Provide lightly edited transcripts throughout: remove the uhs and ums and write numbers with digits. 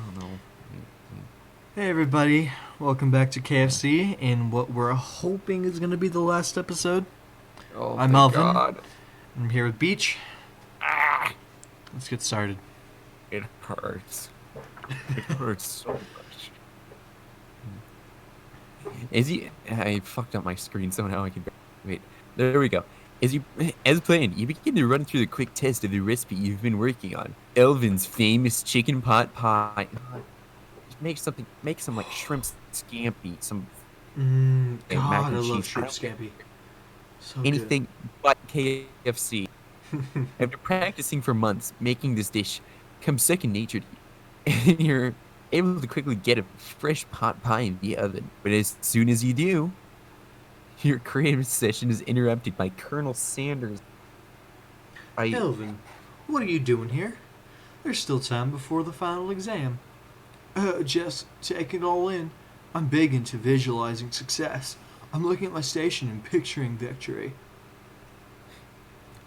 don't know. Hey everybody, welcome back to KFC in what we're hoping is going to be the last episode. Oh, I'm thank Melvin, God. I'm here with Beach. Ah, Let's get started. it hurts. It hurts so much. I fucked up my screen, so now I can. Wait, there we go. As planned, you begin to run through the quick test of the recipe you've been working on. Elvin's famous chicken pot pie. Just make some like shrimp scampi, some mac God, I and love cheese. I shrimp don't care. scampi. So good. Anything but KFC. After practicing for months, making this dish comes second nature to you, and you're able to quickly get a fresh pot pie in the oven. But as soon as you do, your creative session is interrupted by Colonel Sanders. I Elvin, what are you doing here? There's still time before the final exam. Just taking it all in. I'm big into visualizing success. I'm looking at my station and picturing victory.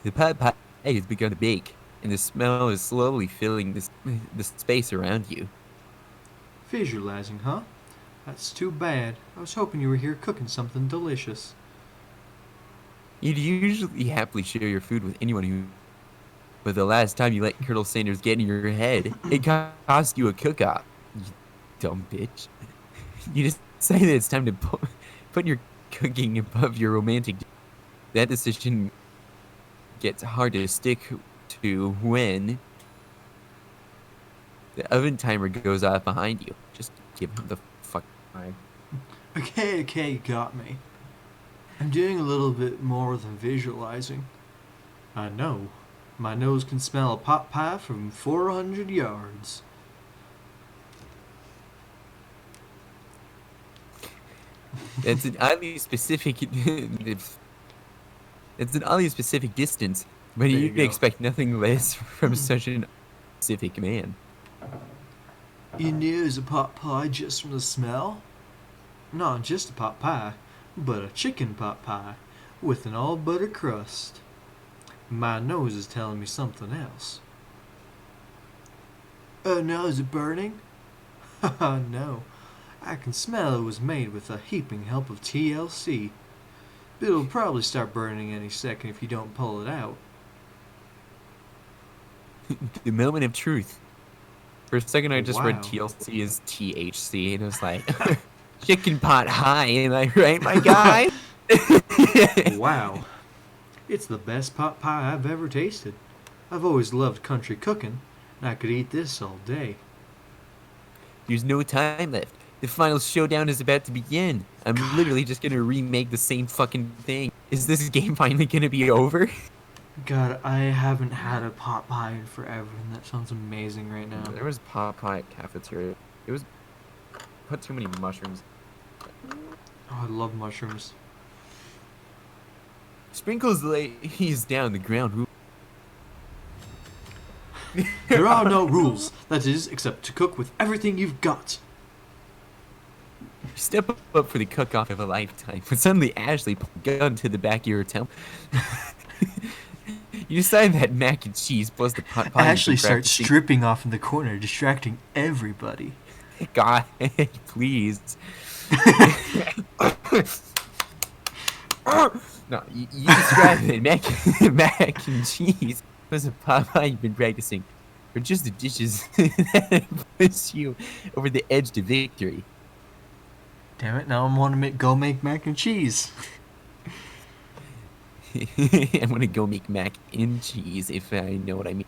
the pot pie has begun to bake, and the smell is slowly filling the space around you. Visualizing, huh? That's too bad. I was hoping you were here cooking something delicious. You'd usually happily share your food with anyone who. But the last time you let Colonel Sanders get in your head, it cost you a cook-off. You dumb bitch. You decide that it's time to put your cooking above your romantic. That decision gets hard to stick to when the oven timer goes off behind you. Just give him the fuck time. Okay, you got me. I'm doing a little bit more than visualizing. I know. My nose can smell a pot pie from 400 yards. That's an oddly specific. It's an oddly specific distance, but There you you'd go. expect nothing less from such an specific man. You knew it was a pot pie just from the smell? Not just a pot pie, but a chicken pot pie with an all butter crust. My nose is telling me something else. Oh no, is it burning? Haha, no. I can smell it was made with a heaping help of TLC. But it'll probably start burning any second if you don't pull it out. The moment of truth. For a second, I just read Wow. TLC as THC, and it was like, chicken pot high, am I right, my guy? Wow. It's the best pot pie I've ever tasted. I've always loved country cooking, and I could eat this all day. There's no time left. The final showdown is about to begin. I'm literally just gonna remake the same fucking thing. Is this game finally gonna be over? God, I haven't had a pot pie in forever, and that sounds amazing right now. There was pot pie at cafeteria. It was put too many mushrooms. Oh, I love mushrooms. Sprinkles lays down the ground. There are no rules, that is, except to cook with everything you've got. Step up for the cook-off of a lifetime. When suddenly Ashley put a gun to the back of your temple. You decide that mac and cheese plus the pot pie Ashley you've been starts practicing. stripping off in the corner, distracting everybody. God, please. No, you describe it. Mac and cheese was a pot pie you've been practicing. Or just the dishes that push you over the edge to victory. Damn it, now I want to go make mac and cheese. I'm gonna go make mac and cheese if I know what I mean.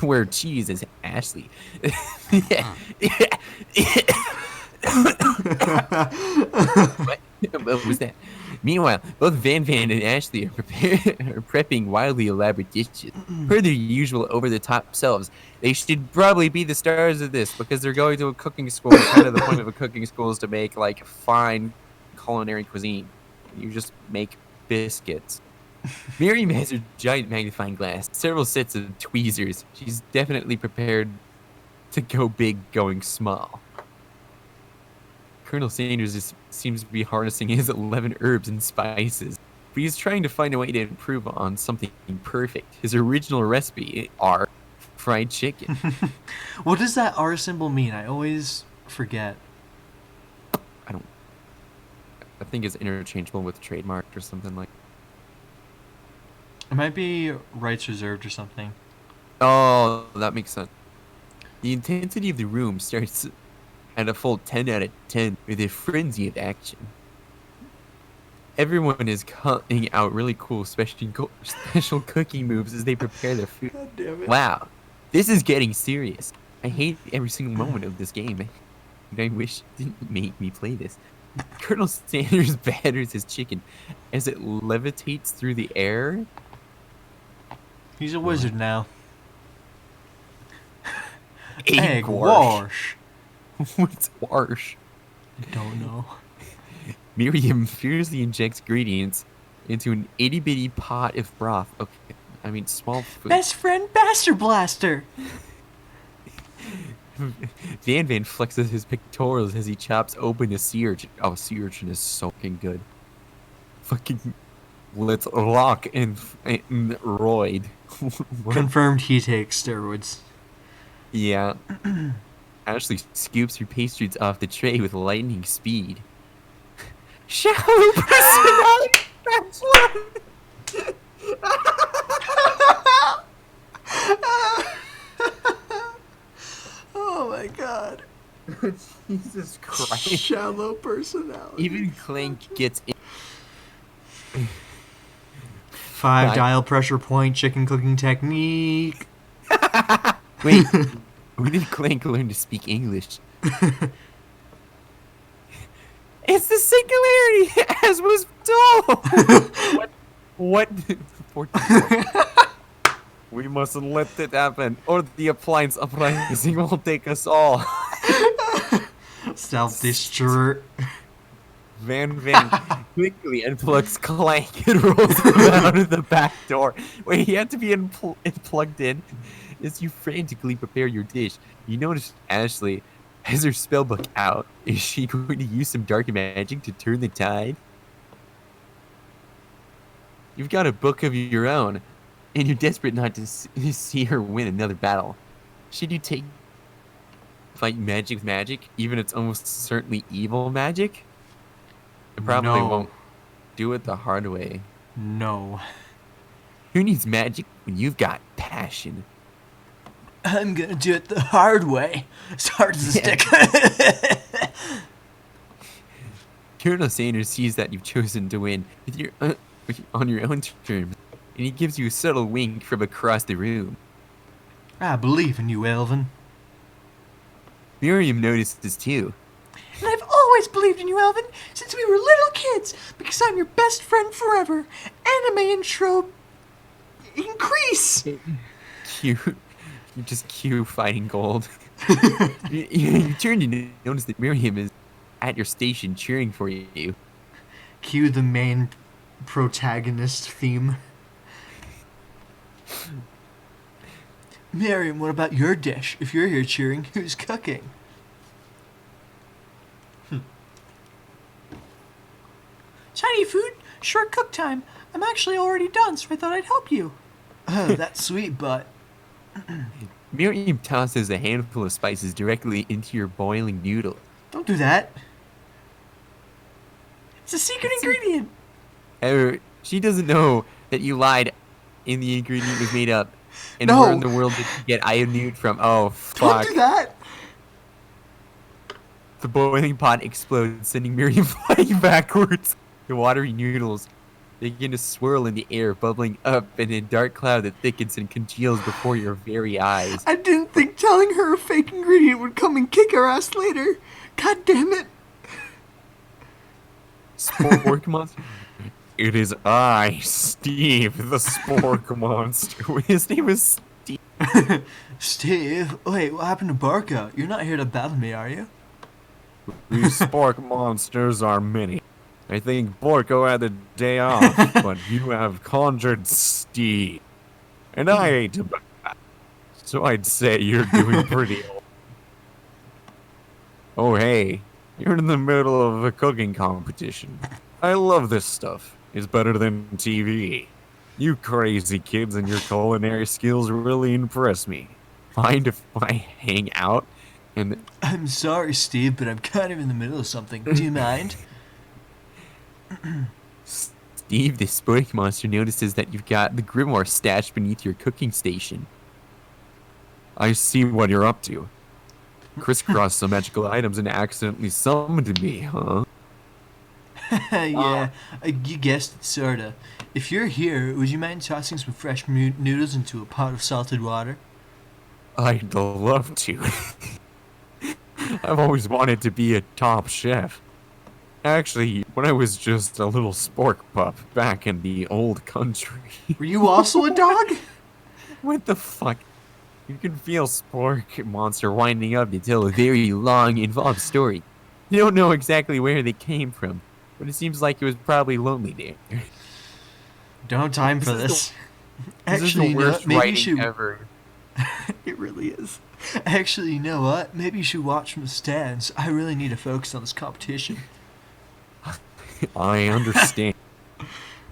Where cheese is Ashley. What was that? Meanwhile, both Van Van and Ashley are prepping wildly elaborate dishes. Per their usual over-the-top selves, they should probably be the stars of this because they're going to a cooking school. And kind of the point of a cooking school is to make like fine culinary cuisine. You just make biscuits. Miriam has her giant magnifying glass, several sets of tweezers. She's definitely prepared to go big, going small. Colonel Sanders seems to be harnessing his 11 herbs and spices, but he's trying to find a way to improve on something perfect. His original recipe are fried chicken. What does that R symbol mean? I always forget. I think it's interchangeable with trademark or something like. It might be rights reserved or something. Oh, that makes sense. The intensity of the room starts at a full 10 out of 10 with a frenzy of action. Everyone is cutting out really cool special cooking moves as they prepare their food. God damn it. Wow, this is getting serious. I hate every single moment of this game. I wish it didn't make me play this. Colonel Sanders batters his chicken as it levitates through the air. He's a wizard now. Egg wash. What's wash? Don't know. Miriam fiercely injects ingredients into an itty bitty pot of broth. Okay, I mean small food. Best friend Bastard Blaster. Van flexes his pectorals as he chops open a sea urchin. Oh, sea urchin is so fucking good. Fucking let's rock and roid. What? Confirmed he takes steroids. Yeah. Ashley scoops her pastries off the tray with lightning speed. Shallow personality. That's what. Oh my god. Jesus Christ. Shallow personality. Even Clank gets in. 5 dial pressure point chicken cooking technique. Wait, when did Clank learn to speak English? It's the singularity, as was told. What? We mustn't let it happen, or the appliance uprising will take us all. Self-destruct. Van quickly unplugs Clank and rolls him out of the back door. Wait, he had to be plugged in. As you frantically prepare your dish, you notice Ashley has her spellbook out. Is she going to use some dark magic to turn the tide? You've got a book of your own, and you're desperate not to see her win another battle. Should you fight magic with magic, even if it's almost certainly evil magic? It probably won't do it the hard way. No. Who needs magic when you've got passion? I'm gonna do it the hard way. As hard as a stick. Colonel Sanders sees that you've chosen to win on your own terms, and he gives you a subtle wink from across the room. I believe in you, Elvin. Miriam noticed this too. And I've always believed in you, Elvin, since we were little kids, because I'm your best friend forever. Anime intro increase. Cute. You just cue fighting gold. you turn to notice that Miriam is at your station cheering for you. Cue the main protagonist theme. Miriam, what about your dish? If you're here cheering, who's cooking? Chinese food? Short cook time. I'm actually already done, so I thought I'd help you. Oh, that's sweet, but... Miriam tosses a handful of spices directly into your boiling noodle. Don't do that. It's a secret ingredient. However, she doesn't know that you lied and the ingredient was made up. And No. where in the world did you get iodine from? Oh, fuck. Don't do that. The boiling pot explodes, sending Miriam flying backwards. The watery noodles begin to swirl in the air, bubbling up in a dark cloud that thickens and congeals before your very eyes. I didn't think telling her a fake ingredient would come and kick her ass later. God damn it. Spork monster? It is I, Steve, the Spork monster. His name is Steve. Steve, wait, what happened to Barca? You're not here to battle me, are you? These Spork monsters are many. I think Borko had a day off, but you have conjured Steve. And I hate to bat, so I'd say you're doing pretty well. Oh hey, you're in the middle of a cooking competition. I love this stuff. It's better than TV. You crazy kids and your culinary skills really impress me. mind if I hang out? And I'm sorry, Steve, but I'm kind of in the middle of something. Do you mind? Steve, the spork monster, notices that you've got the grimoire stashed beneath your cooking station. I see what you're up to. Crisscrossed some magical items and accidentally summoned me, huh? Yeah, you guessed it, sorta. If you're here, would you mind tossing some fresh noodles into a pot of salted water? I'd love to. I've always wanted to be a top chef. Actually, when I was just a little spork pup back in the old country. Were you also a dog? What the fuck? You can feel Spork Monster winding up to tell a very long, involved story. You don't know exactly where they came from, but it seems like it was probably lonely there. Don't have time for This this. This is Actually, the worst maybe you writing should. ever. It really is. Actually, you know what? Maybe you should watch from the stands. I really need to focus on this competition. I understand.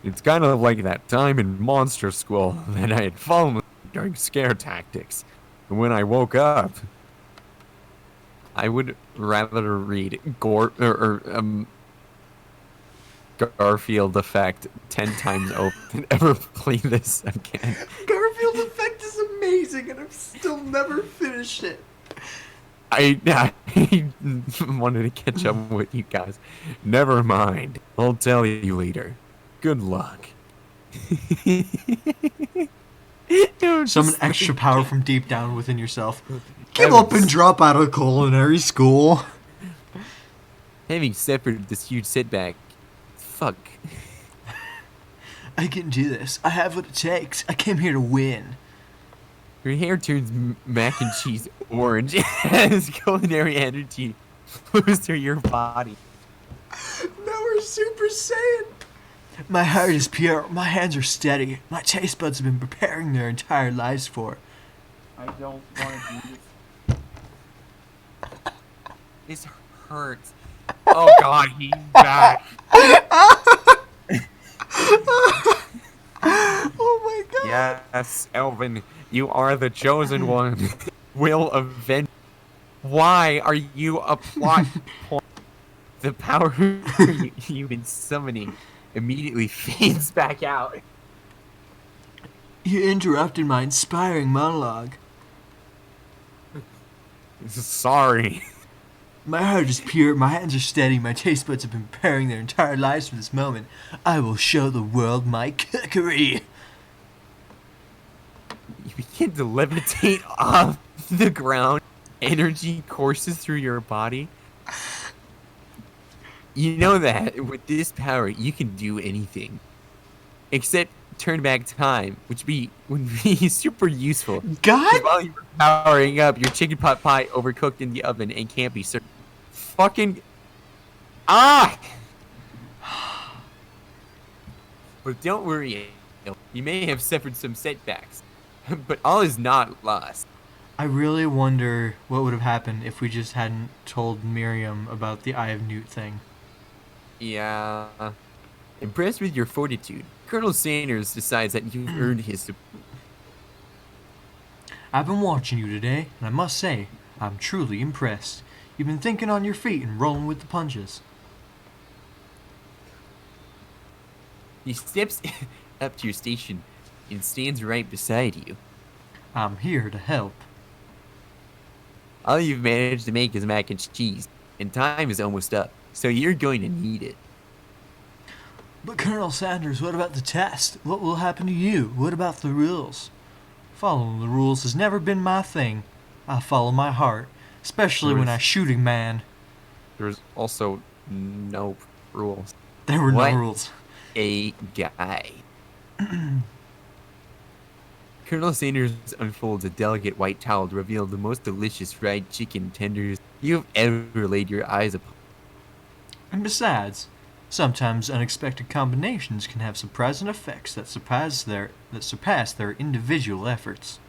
It's kind of like that time in Monster School that I had fallen during scare tactics. And when I woke up, I would rather read Garfield Effect 10 times over than ever play this again. Garfield Effect is amazing, and I've still never finished it. I wanted to catch up with you guys. Never mind. I'll tell you later. Good luck. Summon extra power from deep down within yourself. Give up and drop out of culinary school. Having suffered this huge setback, fuck. I can do this. I have what it takes. I came here to win. Your hair turns mac and cheese orange as culinary energy flows through your body. Now we're Super Saiyan. My heart is pure. My hands are steady. My taste buds have been preparing their entire lives for it. I don't want to do this. This hurts. Oh god, he's back. Oh my god. Yes, Elvin, you are the chosen one. Will avenge. Why are you a plot point? The power you've been summoning immediately fades back out. You interrupted my inspiring monologue. Sorry. My heart is pure, my hands are steady, my taste buds have been preparing their entire lives for this moment. I will show the world my cookery. You begin to levitate off the ground. Energy courses through your body. You know that with this power, you can do anything. Except turn back time, which would be super useful. 'Cause God? while you're powering up, your chicken pot pie overcooked in the oven and can't be served. Fucking... Ah! But don't worry, you may have suffered some setbacks. But all is not lost. I really wonder what would have happened if we just hadn't told Miriam about the Eye of Newt thing. Yeah. Impressed with your fortitude, Colonel Sanders decides that you've earned his support. I've been watching you today, and I must say, I'm truly impressed. You've been thinking on your feet and rolling with the punches. He steps up to your station and stands right beside you. I'm here to help. All you've managed to make is mac and cheese, and time is almost up, so you're going to need it. But Colonel Sanders, what about the test? What will happen to you? What about the rules? Following the rules has never been my thing. I follow my heart, especially when I shoot a man. There's also no rules. There were What? no rules. A guy. Colonel Sanders unfolds a delicate white towel to reveal the most delicious fried chicken tenders you've ever laid your eyes upon. And besides, sometimes unexpected combinations can have surprising effects that surpass their individual efforts.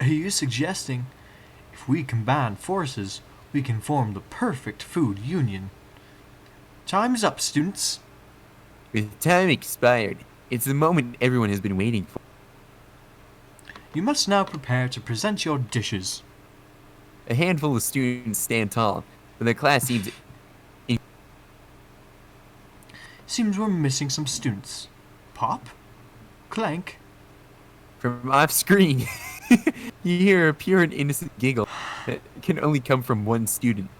Are you suggesting if we combine forces, we can form the perfect food union? Time's up, students. With time expired, it's the moment everyone has been waiting for. You must now prepare to present your dishes. A handful of students stand tall, but the class seems Seems we're missing some students. Pop? Clank? from off screen. You hear a pure and innocent giggle that can only come from one student.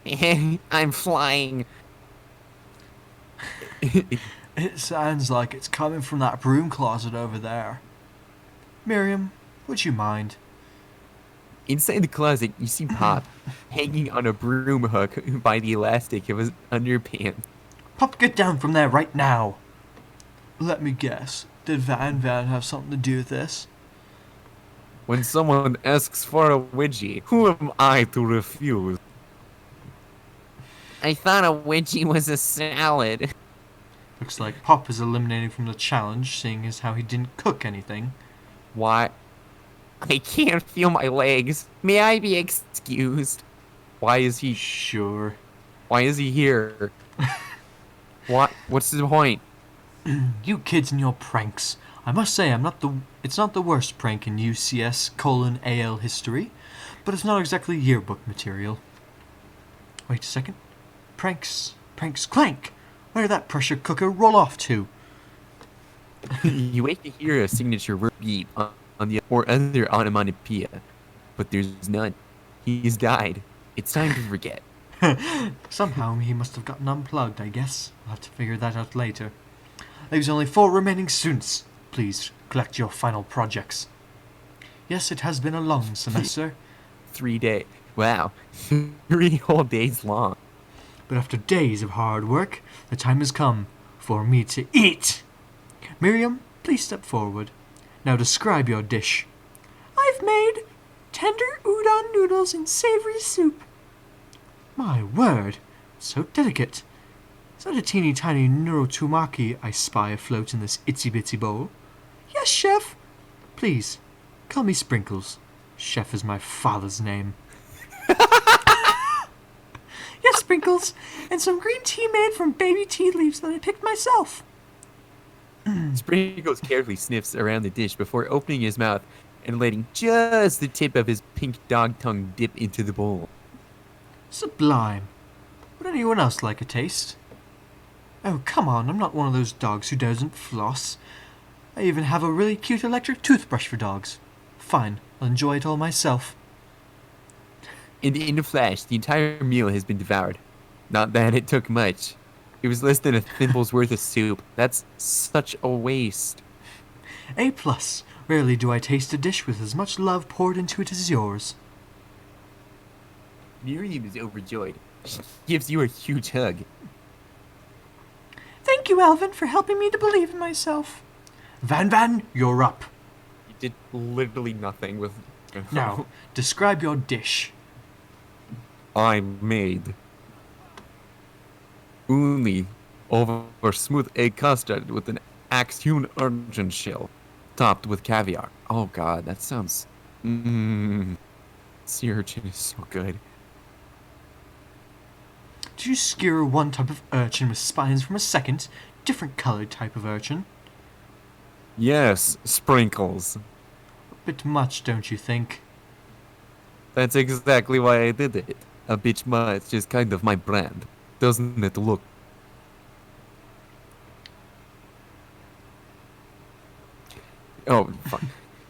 I'm flying. It sounds like it's coming from that broom closet over there. Miriam, would you mind? Inside the closet, you see Pop hanging on a broom hook by the elastic of his underpants. Pop, get down from there right now! Let me guess. Did Van have something to do with this? When someone asks for a wedgie, who am I to refuse? I thought a wedgie was a salad. Looks like Pop is eliminated from the challenge, seeing as how he didn't cook anything. Why? I can't feel my legs. May I be excused? Why is he Sure. here? What's the point? You kids and your pranks. I must say, it's not the worst prank in UCS:AL history, but it's not exactly yearbook material. Wait a second. Pranks, clank! Where did that pressure cooker roll off to? You wait to hear a signature word beep on the or other onomatopoeia, but there's none. He's died. It's time to forget. Somehow he must have gotten unplugged, I guess. I'll have to figure that out later. There's only 4 remaining students. Please collect your final projects. Yes, it has been a long semester, 3 days. Wow. 3 whole days long. but after days of hard work, the time has come for me to eat. Miriam, please step forward. Now describe your dish. I've made tender udon noodles in savory soup. My word, so delicate. Is that a teeny tiny neurotumaki I spy afloat in this itsy bitsy bowl? Yes, chef. Please, call me Sprinkles. Chef is my father's name. Yes, Sprinkles, and some green tea made from baby tea leaves that I picked myself. Sprinkles carefully sniffs around the dish before opening his mouth and letting just the tip of his pink dog tongue dip into the bowl. Sublime. Would anyone else like a taste? Oh, come on, I'm not one of those dogs who doesn't floss. I even have a really cute electric toothbrush for dogs. Fine, I'll enjoy it all myself. And in a flash, the entire meal has been devoured. Not that it took much. It was less than a thimble's worth of soup. That's such a waste. A+. Rarely do I taste a dish with as much love poured into it as yours. Miriam is overjoyed. She gives you a huge hug. Thank you, Alvin, for helping me to believe in myself. Van, you're up. You did literally nothing with... Now, describe your dish. I made uni over smooth egg custard with an axe-hewn urchin shell, topped with caviar. Oh god, that sounds... Sea urchin is so good. Did you skewer one type of urchin with spines from a second, different colored type of urchin? Yes, Sprinkles. A bit much, don't you think? That's exactly why I did it. A bit much is kind of my brand. Doesn't it look? Oh, fuck.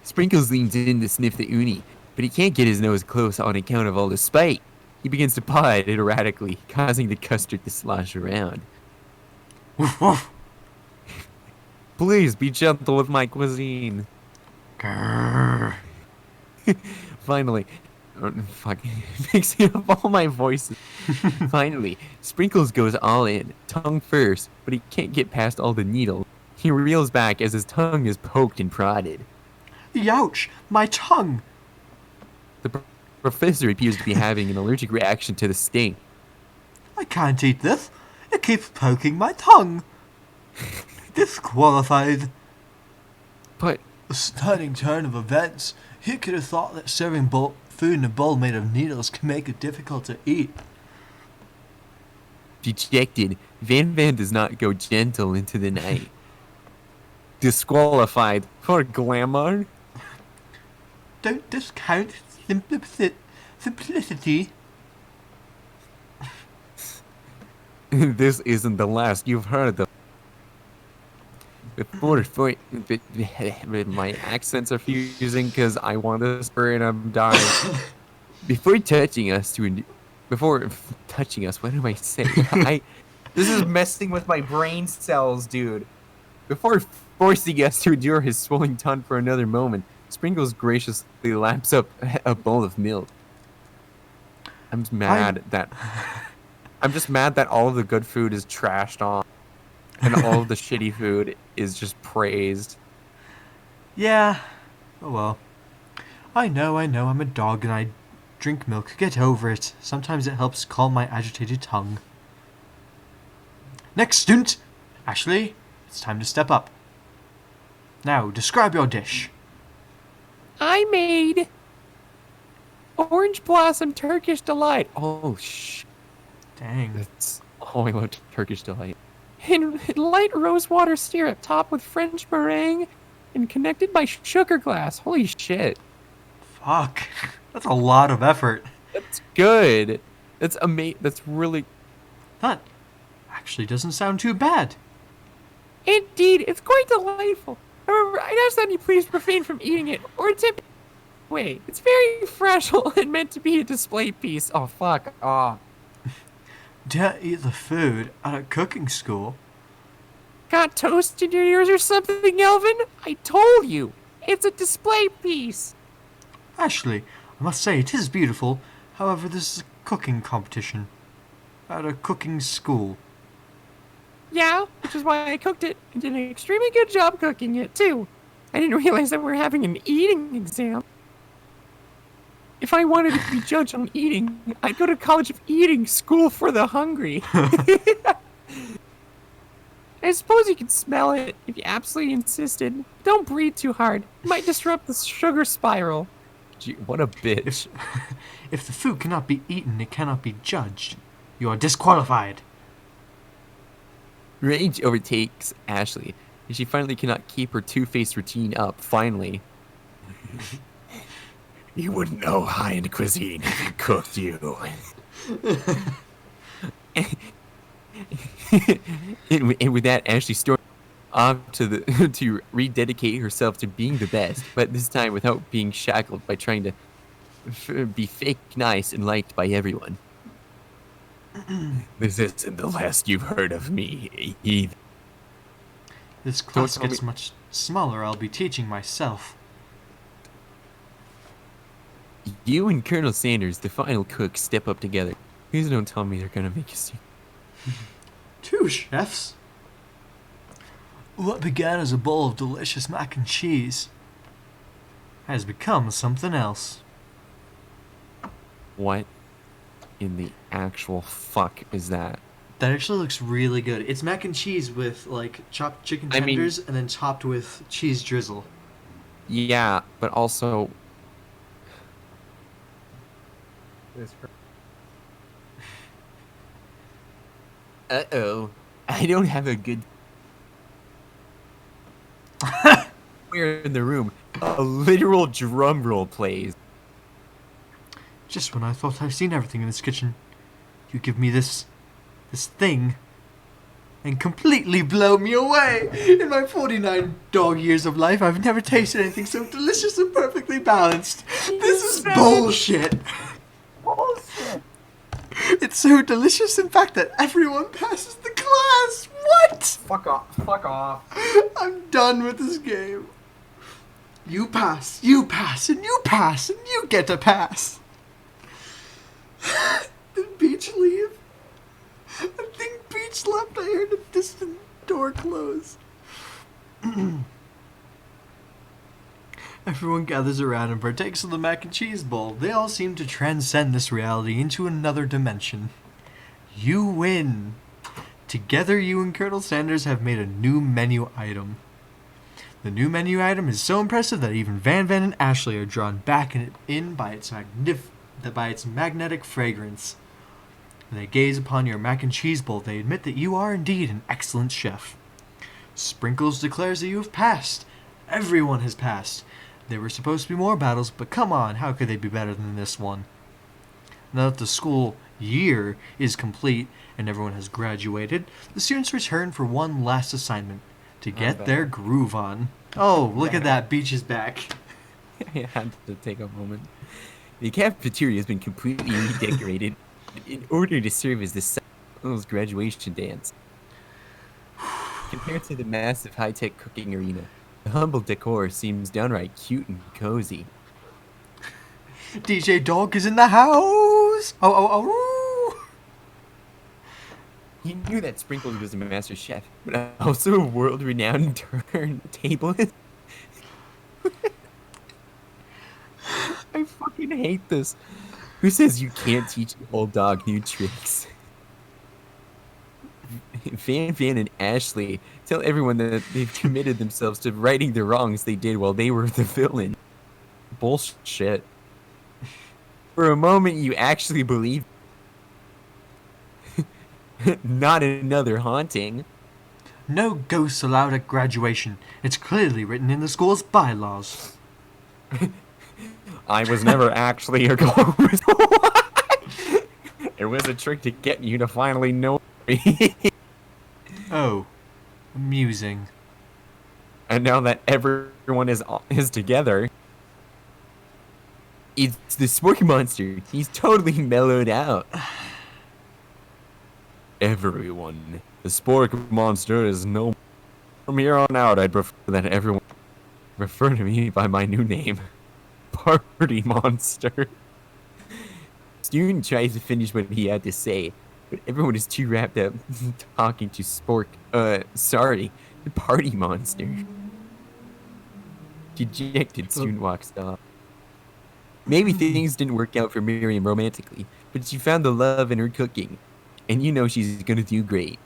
Sprinkles leans in to sniff the uni, but he can't get his nose close on account of all the spite. He begins to paw at it erratically, causing the custard to slosh around. Woof woof. Please be gentle with my cuisine. Grrr. Finally, fuck, mixing up all my voices. Finally, Sprinkles goes all in, tongue first, but he can't get past all the needles. He reels back as his tongue is poked and prodded. Youch! My tongue! The professor appears to be having an allergic reaction to the sting. I can't eat this. It keeps poking my tongue. Disqualified. But A stunning turn of events. Who could have thought that serving food in a bowl made of needles can make it difficult to eat? dejected, Van does not go gentle into the night. disqualified for glamour. Don't discount simplicity. This isn't the last you've heard of. Before my accents are fusing because I want to spur and I'm dying. Before touching us, what am I saying? This is messing with my brain cells, dude. Before forcing us to endure his swollen tongue for another moment, Sprinkles graciously laps up a bowl of milk. I'm just mad that all of the good food is trashed on, and all of the shitty food is just praised. Yeah. Oh well. I know, I'm a dog and I drink milk. Get over it. Sometimes it helps calm my agitated tongue. Next student! Ashley, it's time to step up. Now, describe your dish. I made orange blossom Turkish delight. Oh, Dang. I love Turkish delight. In light rosewater syrup topped with French meringue and connected by sugar glass. Holy shit. Fuck. That's a lot of effort. That's good. That's amazing. That's really... That actually doesn't sound too bad. Indeed, it's quite delightful. However, I'd ask that you please refrain from eating it or tip away. It's very fragile and meant to be a display piece. Oh, fuck off. Don't eat the food at a cooking school. Got toast in your ears or something, Elvin? I told you. It's a display piece. Ashley, I must say it is beautiful. However, this is a cooking competition. At a cooking school. Yeah, which is why I cooked it and did an extremely good job cooking it, too. I didn't realize that we're having an eating exam. If I wanted to be judged on eating, I'd go to College of Eating School for the Hungry. I suppose you could smell it if you absolutely insisted. Don't breathe too hard. It might disrupt the sugar spiral. Gee, what a bitch. If the food cannot be eaten, it cannot be judged. You are disqualified. Rage overtakes Ashley, and she finally cannot keep her two-faced routine up, finally. You wouldn't know high-end cuisine if it cooked you. and with that, Ashley stormed off to rededicate herself to being the best, but this time without being shackled by trying to be fake nice and liked by everyone. This isn't the last you've heard of me, either. This class gets much smaller. I'll be teaching myself. You and Colonel Sanders, the final cook, step up together. Please don't tell me they're gonna make you see. Two chefs? What began as a bowl of delicious mac and cheese has become something else. What in the actual fuck is that? That actually looks really good. It's mac and cheese with like chopped chicken tenders and then topped with cheese drizzle. Yeah, but also... Uh-oh. I don't have a good... We're in the room. A literal drum roll plays. Just when I thought I've seen everything in this kitchen, you give me this thing and completely blow me away. In my 49 dog years of life, I've never tasted anything so delicious and perfectly balanced. This is bullshit. Bullshit. It's so delicious, in fact, that everyone passes the class. What? Fuck off. Fuck off. I'm done with this game. You pass, and you pass, and you get a pass. Did Beach leave? I think Beach left. I heard a distant door close. Everyone gathers around and partakes of the mac and cheese bowl. They all seem to transcend this reality into another dimension. You win. Together, you and Colonel Sanders have made a new menu item. The new menu item is so impressive that even Van Van and Ashley are drawn back in by its magnetic fragrance. When they gaze upon your mac and cheese bowl, they admit that you are indeed an excellent chef. Sprinkles declares that you have passed. Everyone has passed. There were supposed to be more battles, but come on, how could they be better than this one? Now that the school year is complete and everyone has graduated, the students return for one last assignment to get their groove on. Oh, look at that, Beach is back. I had to take a moment. The cafeteria has been completely redecorated in order to serve as the Sentinel's graduation dance. Compared to the massive high-tech cooking arena, the humble decor seems downright cute and cozy. DJ Dog is in the house! Oh. You knew that Sprinkles was a master chef, but also a world-renowned turntablist? I fucking hate this. Who says you can't teach an old dog new tricks? Van and Ashley tell everyone that they've committed themselves to righting the wrongs they did while they were the villain. Bullshit. For a moment, you actually believe. Not another haunting. No ghosts allowed at graduation. It's clearly written in the school's bylaws. I was never actually a ghost. It was a trick to get you to finally know me. Oh, amusing. And now that everyone is together, it's the Sporky Monster. He's totally mellowed out. Everyone, the Spork Monster is no. From here on out, I'd prefer that everyone refer to me by my new name, Party Monster. Student tries to finish what he had to say, but everyone is too wrapped up talking to Spork. Sorry, the Party Monster. Dejected student walks off. Maybe things didn't work out for Miriam romantically, but she found the love in her cooking, and you know she's gonna do great.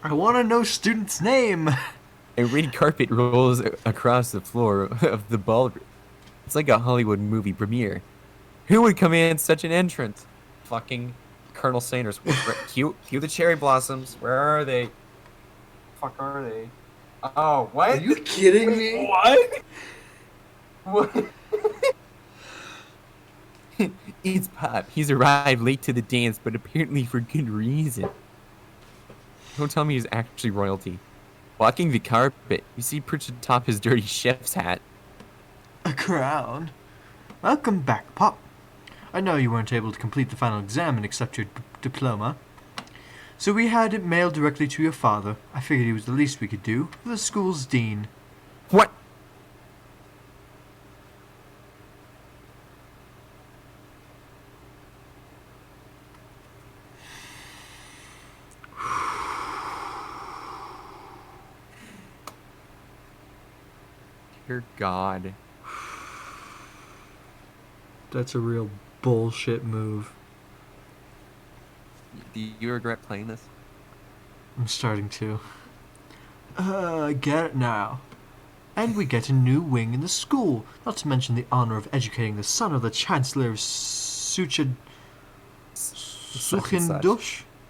I want to know student's name. A red carpet rolls across the floor of the ballroom. It's like a Hollywood movie premiere. Who would command such an entrance? Fucking Colonel Sanders. Cue the cherry blossoms. Where are they? Fuck are they? Oh, what? Are you kidding me? What? What? It's Pop. He's arrived late to the dance, but apparently for good reason. Don't tell me he's actually royalty. Walking the carpet, you see perched atop his dirty chef's hat. A crown. Welcome back, Pop. I know you weren't able to complete the final exam and accept your diploma. So we had it mailed directly to your father. I figured it was the least we could do for the school's dean. What? Dear God. That's a real bullshit move. Do you regret playing this? I'm starting to. Get it now. And we get a new wing in the school, not to mention the honor of educating the son of the Chancellor of Suchindush?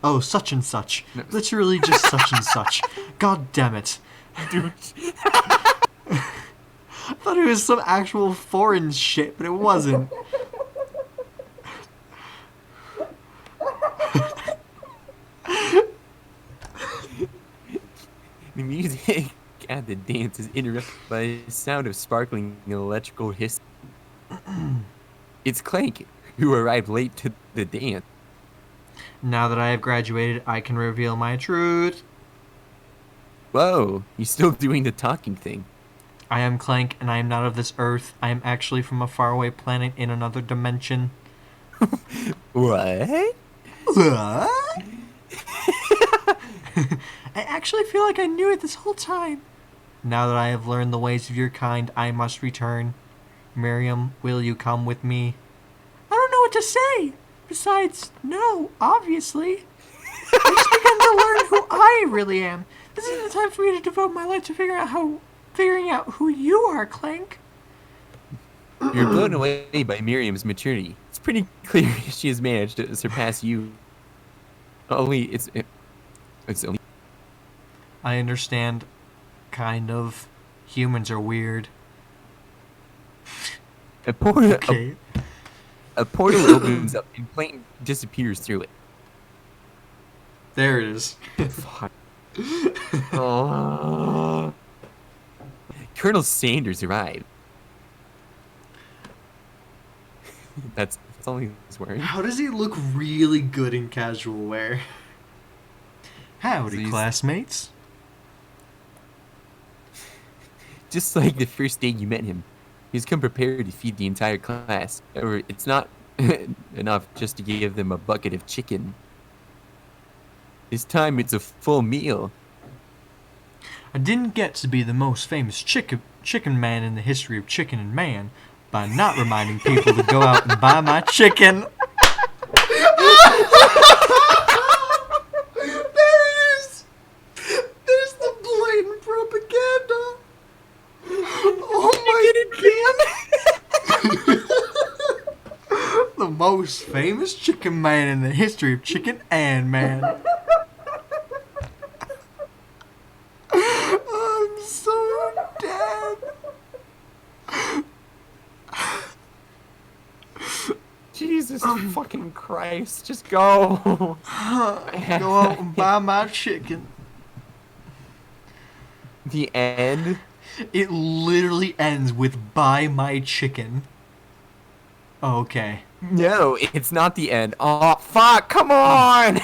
Oh, such and such. No. Literally just such and such. God damn it. Dude. I thought it was some actual foreign shit, but it wasn't. The music at the dance is interrupted by the sound of sparkling electrical hiss. It's Clank, who arrived late to the dance. Now that I have graduated, I can reveal my truth. Whoa, he's still doing the talking thing. I am Clank, and I am not of this earth. I am actually from a faraway planet in another dimension. What? What? I actually feel like I knew it this whole time. Now that I have learned the ways of your kind, I must return. Miriam, will you come with me? I don't know what to say. Besides, no, obviously. I just begun to learn who I really am. This isn't the time for me to devote my life to figuring out who you are, Clank. You're blown away by Miriam's maturity. It's pretty clear she has managed to surpass you. Only it's only. I understand. Kind of. Humans are weird. A portal, Okay. a portal opens up and Plankton disappears through it. There it is. Fuck. Oh. Colonel Sanders arrived. That's all he's wearing. How does he look really good in casual wear? Howdy, He's- classmates. Just like the first day you met him, he's come prepared to feed the entire class. However, it's not enough just to give them a bucket of chicken. This time it's a full meal. I didn't get to be the most famous chicken man in the history of chicken and man by not reminding people to go out and buy my chicken. There it is. There's the blatant propaganda. Oh my god. The most famous chicken man in the history of chicken and man. I'm so dead. Jesus fucking Christ, just go. Go out and buy my chicken. The end? It literally ends with buy my chicken. Okay. No, it's not the end. Oh, fuck, come on!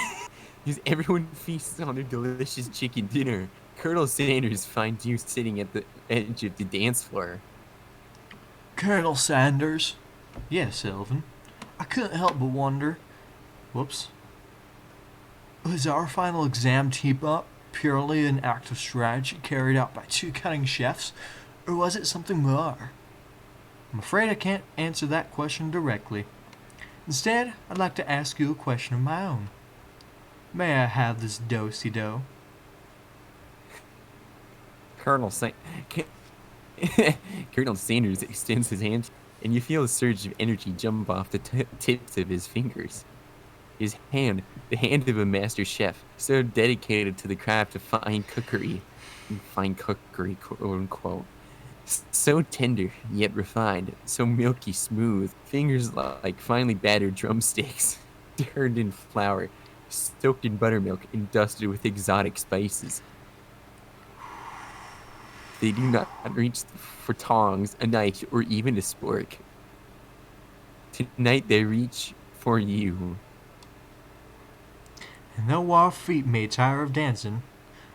Because everyone feasts on their delicious chicken dinner. Colonel Sanders finds you sitting at the edge of the dance floor. Colonel Sanders. Yes, Elvin. I couldn't help but wonder. Whoops. Was our final exam team-up purely an act of strategy carried out by two cunning chefs, or was it something more? I'm afraid I can't answer that question directly. Instead, I'd like to ask you a question of my own. May I have this do-si-do? Colonel Sanders extends his hand, and you feel a surge of energy jump off the tips of his fingers. His hand, the hand of a master chef, so dedicated to the craft of fine cookery, quote unquote. So tender, yet refined, so milky smooth, fingers like finely battered drumsticks, turned in flour, soaked in buttermilk, and dusted with exotic spices. They do not reach for tongs, a knife, or even a spork. Tonight they reach for you. And though our feet may tire of dancing,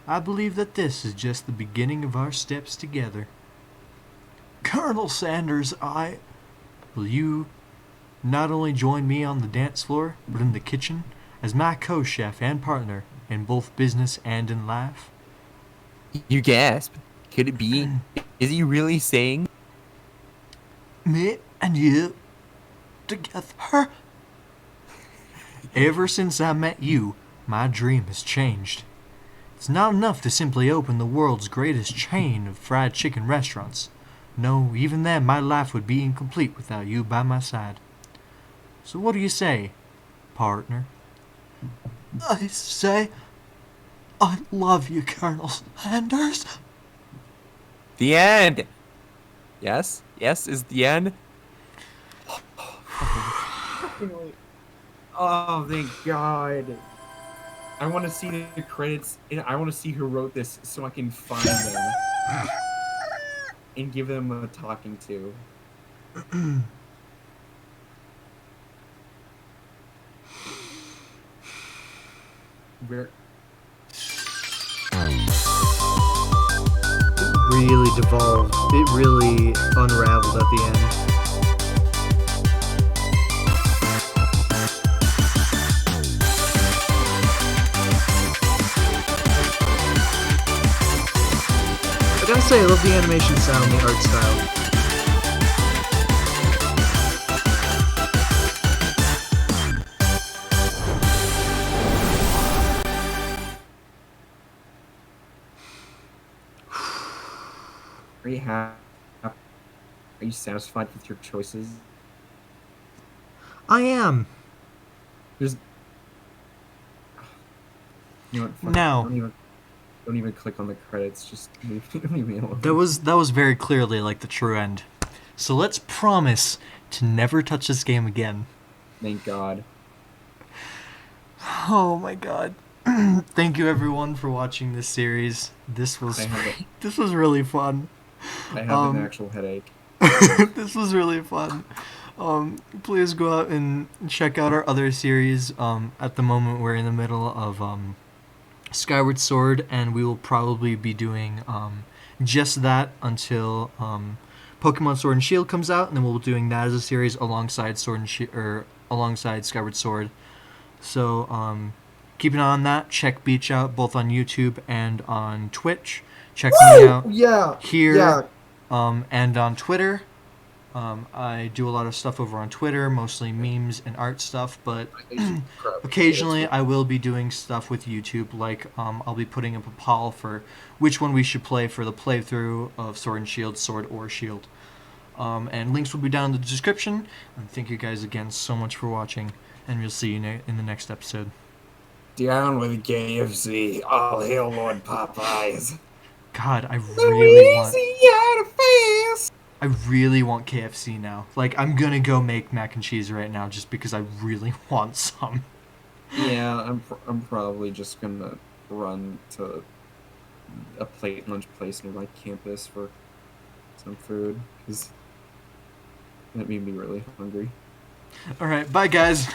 I believe that this is just the beginning of our steps together. Colonel Sanders, will you not only join me on the dance floor, but in the kitchen, as my co-chef and partner in both business and in life? You gasp. Could it be? Is he really saying? Me and you together? Ever since I met you, my dream has changed. It's not enough to simply open the world's greatest chain of fried chicken restaurants. No, even then my life would be incomplete without you by my side. So what do you say, partner? I say, I love you, Colonel Sanders. The end. Yes? Yes is the end? Oh, thank God. I want to see the credits, and I want to see who wrote this so I can find them and give them a talking to. Where? Really devolved. It really unraveled at the end. I gotta say, I love the animation style and the art style. Are you happy? Are you satisfied with your choices? I am. There's. You know what? Fuck it. Now. Don't even Don't even click on the credits. Just leave me alone. That was very clearly like the true end. So let's promise to never touch this game again. Thank God. Oh my god. Thank you everyone for watching this series. This was this was really fun. I have an actual headache. This was really fun. Please go out and check out our other series. At the moment, we're in the middle of Skyward Sword, and we will probably be doing just that until Pokemon Sword and Shield comes out, and then we'll be doing that as a series alongside alongside Skyward Sword. So keep an eye on that. Check Beach out both on YouTube and on Twitch. Check me out here and on Twitter. I do a lot of stuff over on Twitter, mostly memes and art stuff, but occasionally I will be doing stuff with YouTube, like I'll be putting up a poll for which one we should play for the playthrough of Sword and Shield, Sword or Shield. And links will be down in the description. And thank you guys again so much for watching, and we'll see you in the next episode. Down with KFC. All hail Lord Popeyes. God, I really want KFC now. Like, I'm gonna go make mac and cheese right now just because I really want some. Yeah, I'm probably just gonna run to a lunch place near my campus for some food, because that made me really hungry. Alright, bye guys.